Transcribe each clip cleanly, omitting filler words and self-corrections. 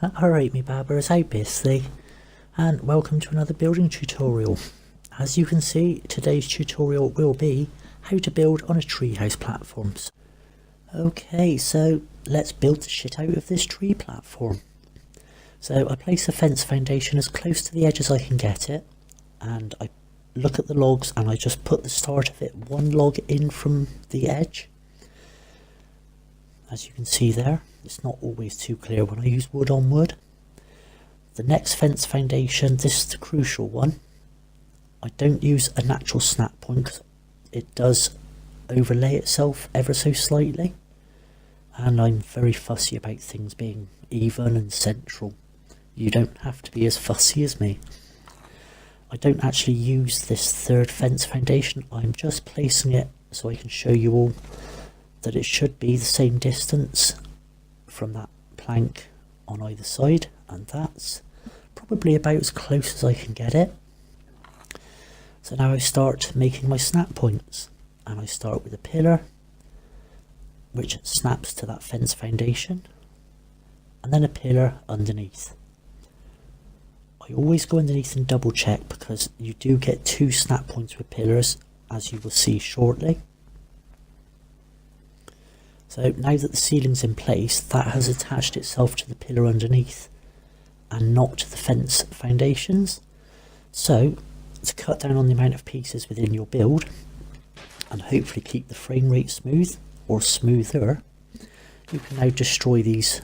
Alright me babbers, how pesky, and welcome to another building tutorial. As you can see, today's tutorial will be how to build on a treehouse platforms. Okay, so let's build the shit out of this tree platform. So I place a fence foundation as close to the edge as I can get it, and I look at the logs and I just put the start of it one log in from the edge. As you can see there, it's not always too clear when I use wood on wood. The next fence foundation, this is the crucial one. I don't use a natural snap point because it does overlay itself ever so slightly, and I'm very fussy about things being even and central. You don't have to be as fussy as me. I don't actually use this third fence foundation, I'm just placing it so I can show you all that it should be the same distance from that plank on either side, and that's probably about as close as I can get it. So now I start making my snap points, and I start with a pillar which snaps to that fence foundation, and then a pillar underneath. I always go underneath and double check because you do get two snap points with pillars, as you will see shortly. So now that the ceiling's in place, that has attached itself to the pillar underneath and not to the fence foundations. So to cut down on the amount of pieces within your build and hopefully keep the frame rate smooth or smoother, you can now destroy these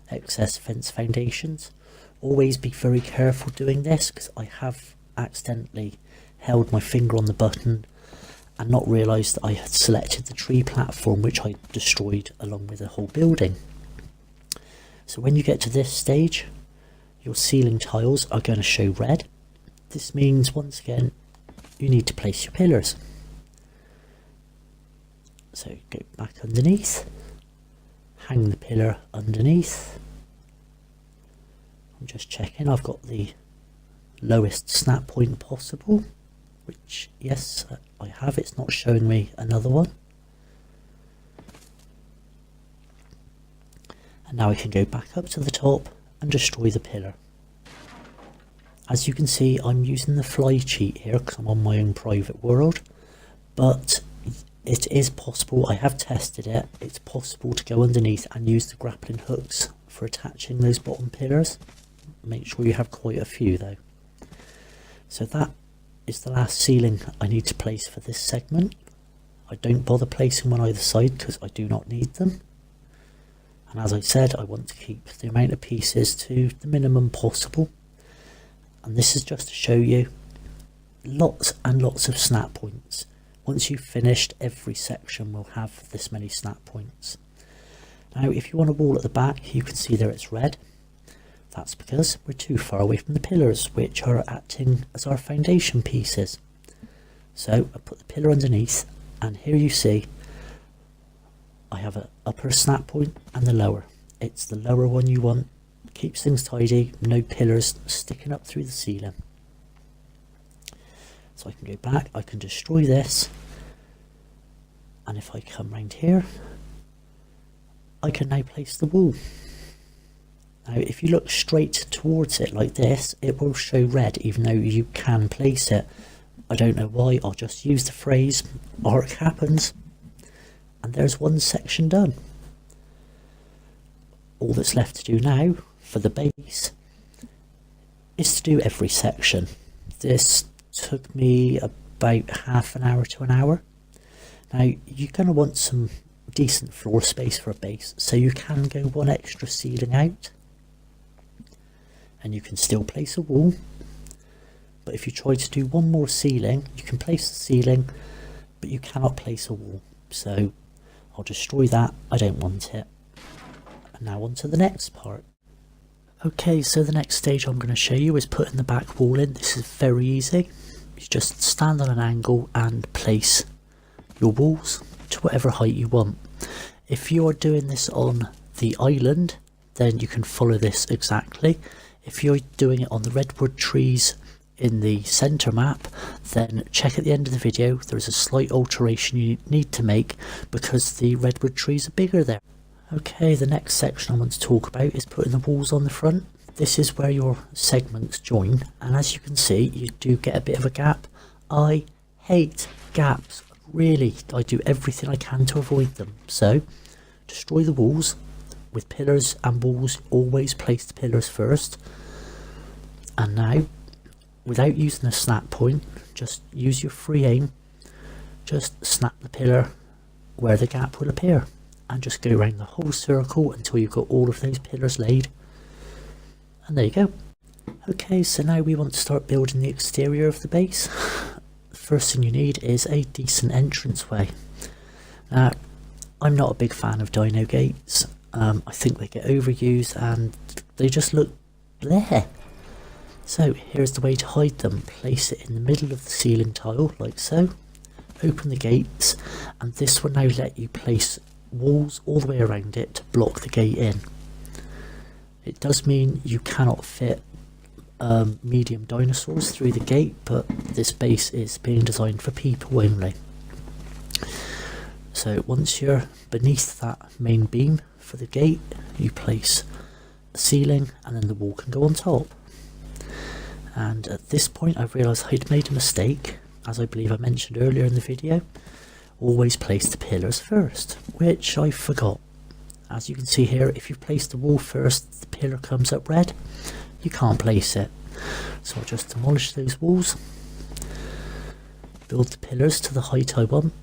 excess fence foundations. Always be very careful doing this because I have accidentally held my finger on the button and not realised that I had selected the tree platform, which I destroyed along with the whole building. So when you get to this stage, your ceiling tiles are going to show red. This means once again you need to place your pillars. So go back underneath, hang the pillar underneath. I'm just checking I've got the lowest snap point possible, which yes I have. It's not showing me another one. And now I can go back up to the top and destroy the pillar. As you can see, I'm using the fly cheat here because I'm on my own private world, but it is possible, I have tested it, it's possible to go underneath and use the grappling hooks for attaching those bottom pillars. Make sure you have quite a few though. So that is the last ceiling I need to place for this segment. I don't bother placing one either side because I do not need them. And as I said, I want to keep the amount of pieces to the minimum possible. And this is just to show you lots and lots of snap points. Once you've finished, every section will have this many snap points. Now if you want a wall at the back, you can see there it's red. That's because we're too far away from the pillars, which are acting as our foundation pieces. So I put the pillar underneath, and here you see I have an upper snap point and the lower. It's the lower one you want. Keeps things tidy, no pillars sticking up through the ceiling. So I can go back, I can destroy this, and if I come round here, I can now place the wall. Now if you look straight towards it like this, it will show red even though you can place it. I don't know why, I'll just use the phrase ARK happens, and there's one section done. All that's left to do now for the base is to do every section. This took me about half an hour to an hour. Now you're going to want some decent floor space for a base, so you can go one extra ceiling out and you can still place a wall. But if you try to do one more ceiling, you can place the ceiling but you cannot place a wall, so I'll destroy that, I don't want it. And now on to the next part. Okay, so the next stage I'm going to show you is putting the back wall in. This is very easy. You just stand on an angle and place your walls to whatever height you want. If you are doing this on the island, then you can follow this exactly. If you're doing it on the redwood trees in the center map, then check at the end of the video. There is a slight alteration you need to make because the redwood trees are bigger there. Okay, the next section I want to talk about is putting the walls on the front. This is where your segments join, and as you can see, you do get a bit of a gap. I hate gaps, really. I do everything I can to avoid them. So, destroy the walls with pillars and walls. Always place the pillars first. And now, without using a snap point, just use your free aim. Just snap the pillar where the gap will appear, and just go around the whole circle until you've got all of those pillars laid. And there you go. Okay, so now we want to start building the exterior of the base. The first thing you need is a decent entranceway. Now, I'm not a big fan of dino gates. I think they get overused and they just look bleh. So here's the way to hide them. Place it in the middle of the ceiling tile, like so. Open the gates, and this will now let you place walls all the way around it to block the gate in. It does mean you cannot fit medium dinosaurs through the gate, but this base is being designed for people only. So once you're beneath that main beam for the gate, you place a ceiling and then the wall can go on top. And at this point I've realised I'd made a mistake. As I believe I mentioned earlier in the video, always place the pillars first, which I forgot. As you can see here, if you place the wall first, the pillar comes up red, you can't place it. So I'll just demolish those walls, build the pillars to the height I want,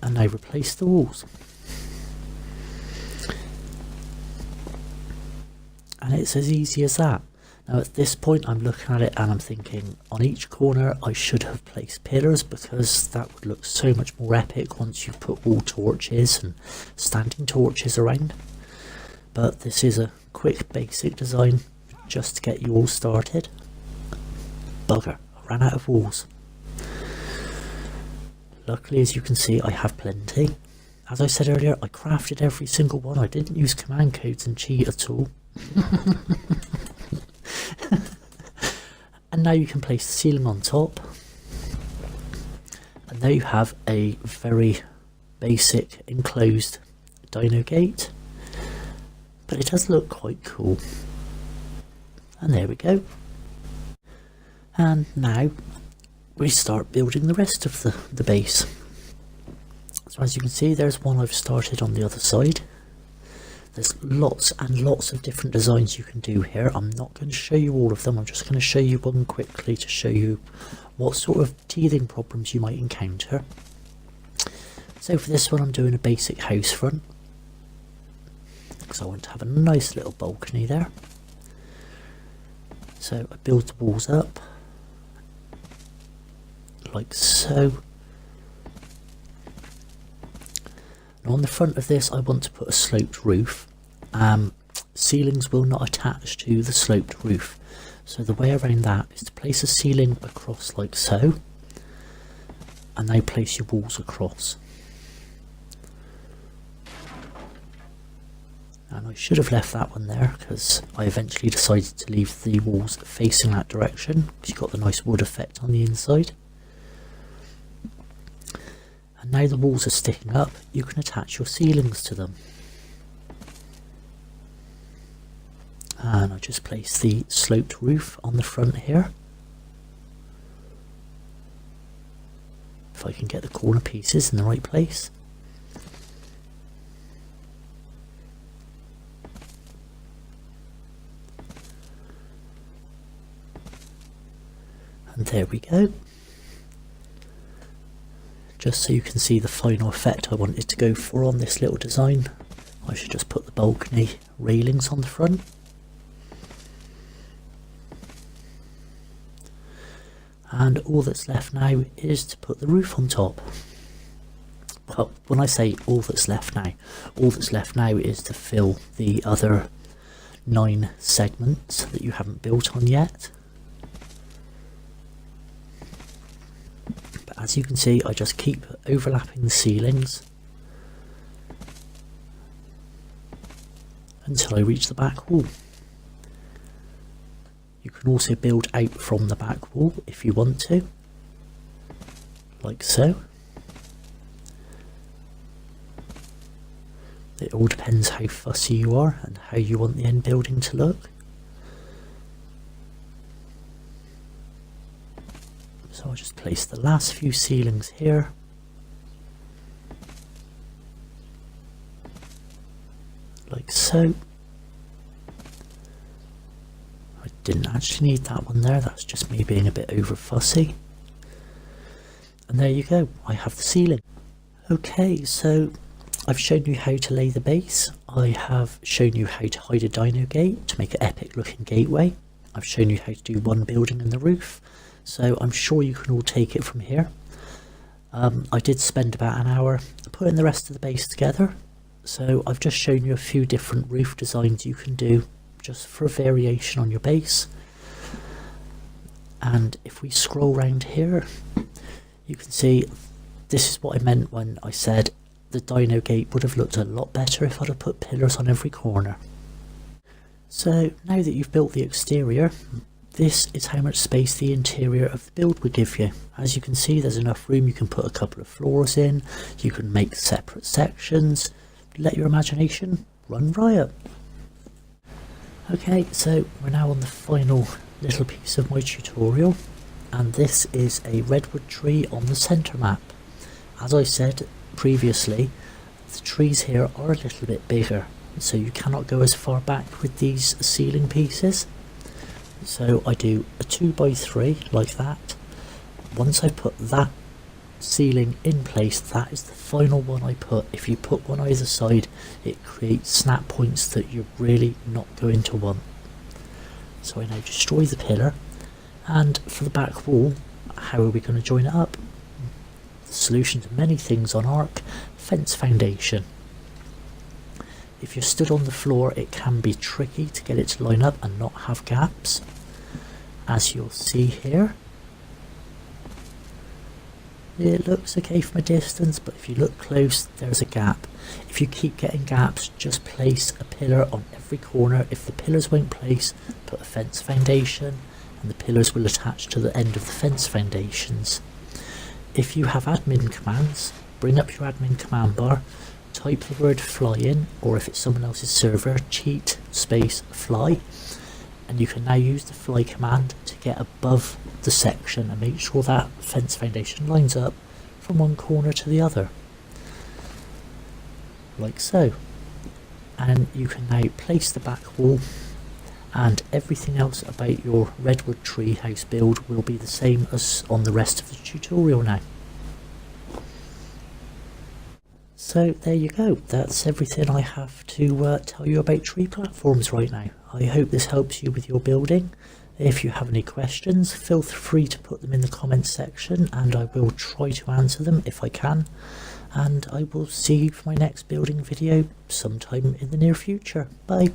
and now replace the walls. And it's as easy as that. Now at this point I'm looking at it and I'm thinking on each corner I should have placed pillars, because that would look so much more epic once you've put wall torches and standing torches around. But this is a quick basic design just to get you all started. Bugger, I ran out of walls. Luckily, as you can see, I have plenty. As I said earlier, I crafted every single one. I didn't use command codes and cheat at all. And now you can place the ceiling on top, and there you have a very basic enclosed dino gate, but it does look quite cool. And there we go. And now we start building the rest of the base. So as you can see, there's one I've started on the other side. There's lots and lots of different designs you can do here. I'm not going to show you all of them, I'm just going to show you one quickly to show you what sort of teething problems you might encounter. So for this one I'm doing a basic house front, because I want to have a nice little balcony there. So I build the walls up, like so. And on the front of this I want to put a sloped roof. Ceilings will not attach to the sloped roof, so the way around that is to place a ceiling across like so, and now place your walls across. And I should have left that one there because I eventually decided to leave the walls facing that direction because you've got the nice wood effect on the inside. And now the walls are sticking up, you can attach your ceilings to them. And I'll just place the sloped roof on the front here. If I can get the corner pieces in the right place. And there we go. Just so you can see the final effect I wanted to go for on this little design, I should just put the balcony railings on the front. And all that's left now is to put the roof on top. Well, when I say all that's left now is to fill the other 9 segments that you haven't built on yet. But as you can see, I just keep overlapping the ceilings until I reach the back wall. You can also build out from the back wall if you want to, like so. It all depends how fussy you are and how you want the end building to look. So I'll just place the last few ceilings here. Like so. I didn't actually need that one there, that's just me being a bit over fussy. And there you go, I have the ceiling. Okay, so I've shown you how to lay the base. I have shown you how to hide a dino gate to make an epic looking gateway. I've shown you how to do one building in the roof. So I'm sure you can all take it from here. I did spend about an hour putting the rest of the base together. So I've just shown you a few different roof designs you can do just for a variation on your base. And if we scroll around here, you can see this is what I meant when I said the dino gate would have looked a lot better if I'd have put pillars on every corner. So now that you've built the exterior, this is how much space the interior of the build would give you. As you can see, there's enough room, you can put a couple of floors in, you can make separate sections, let your imagination run riot. Okay, so we're now on the final little piece of my tutorial, and this is a redwood tree on the centre map. As I said previously, the trees here are a little bit bigger, so you cannot go as far back with these ceiling pieces. So I do a 2x3 like that. Once I put that ceiling in place, that is the final one I put. If you put one either side, it creates snap points that you're really not going to want. So I now destroy the pillar, and for the back wall, how are we going to join it up? The solution to many things on ARK: fence foundation. If you're stood on the floor, it can be tricky to get it to line up and not have gaps, as you'll see here. It looks okay from a distance, but if you look close, there's a gap. If you keep getting gaps, just place a pillar on every corner. If the pillars won't place, put a fence foundation, and the pillars will attach to the end of the fence foundations. If you have admin commands, bring up your admin command bar, type the word fly in, or if it's someone else's server, cheat space fly, and you can now use the fly command to get above the section and make sure that fence foundation lines up from one corner to the other, like so. And you can now place the back wall, and everything else about your redwood tree house build will be the same as on the rest of the tutorial now. So there you go, that's everything I have to tell you about tree platforms right now. I hope this helps you with your building. If you have any questions, feel free to put them in the comments section, and I will try to answer them if I can. And I will see you for my next building video sometime in the near future. Bye.